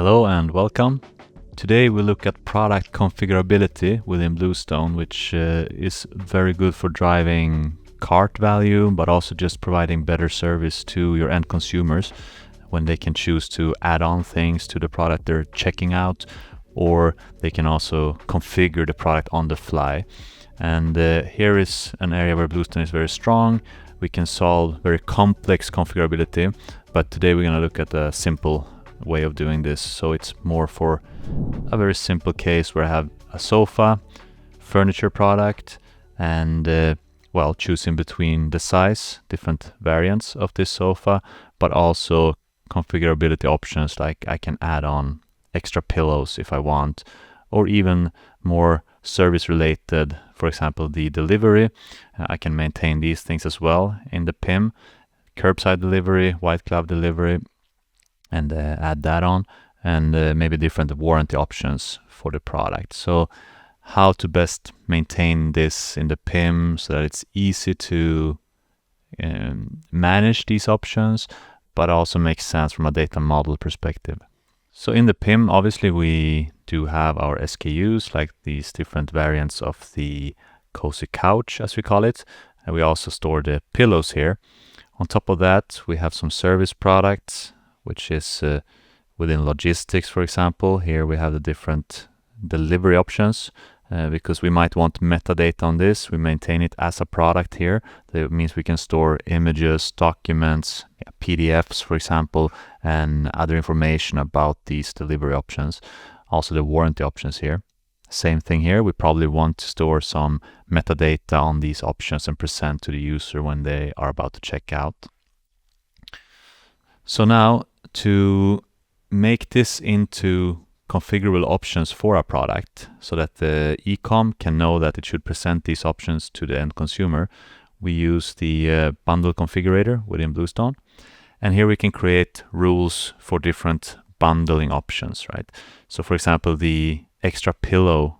Hello and welcome. Today we look at product configurability within Bluestone, which is very good for driving cart value, but also just providing better service to your end consumers when they can choose to add on things to the product they're checking out, or they can also configure the product on the fly. And here is an area where Bluestone is very strong. We can solve very complex configurability, but today we're going to look at a simple way of doing this. So it's more for a very simple case where I have a sofa, furniture product, and well, choosing between the size, different variants of this sofa, but also configurability options like I can add on extra pillows if I want, or even more service related, for example, the delivery. I can maintain these things as well in the PIM, curbside delivery, white glove delivery, and add that on, and maybe different warranty options for the product. So how to best maintain this in the PIM so that it's easy to manage these options, but also makes sense from a data model perspective. So in the PIM, obviously we do have our SKUs, like these different variants of the cozy couch, as we call it, and we also store the pillows here. On top of that, we have some service products, which is within logistics, for example. Here we have the different delivery options because we might want metadata on this. We maintain it as a product here. That means we can store images, documents, PDFs, for example, and other information about these delivery options. Also the warranty options here. Same thing here. We probably want to store some metadata on these options and present to the user when they are about to check out. So now, to make this into configurable options for a product so that the e-com can know that it should present these options to the end consumer, we use the bundle configurator within Bluestone. And here we can create rules for different bundling options, right? So for example, the extra pillow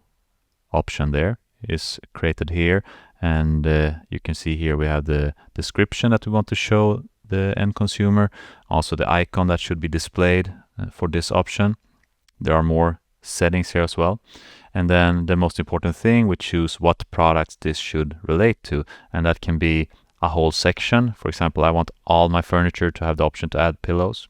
option there is created here. And you can see here we have the description that we want to show the end consumer, also the icon that should be displayed for this option. There are more settings here as well. And then the most important thing, we choose what products this should relate to. And that can be a whole section. For example, I want all my furniture to have the option to add pillows.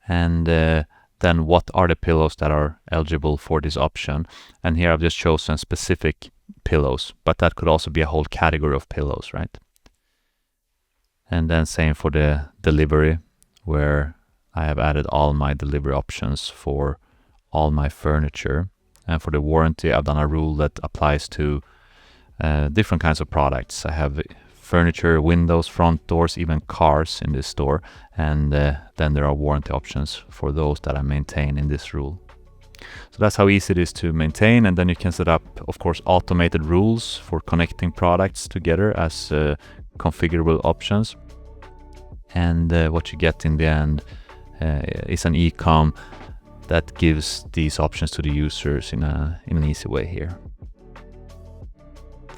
And then what are the pillows that are eligible for this option? And here I've just chosen specific pillows, but that could also be a whole category of pillows, right? And then same for the delivery, where I have added all my delivery options for all my furniture. And for the warranty, I've done a rule that applies to different kinds of products. I have furniture, windows, front doors, even cars in this store. And then there are warranty options for those that I maintain in this rule. So that's how easy it is to maintain. And then you can set up, of course, automated rules for connecting products together as configurable options. And what you get in the end is an e-com that gives these options to the users in an easy way here.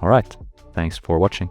All right, thanks for watching.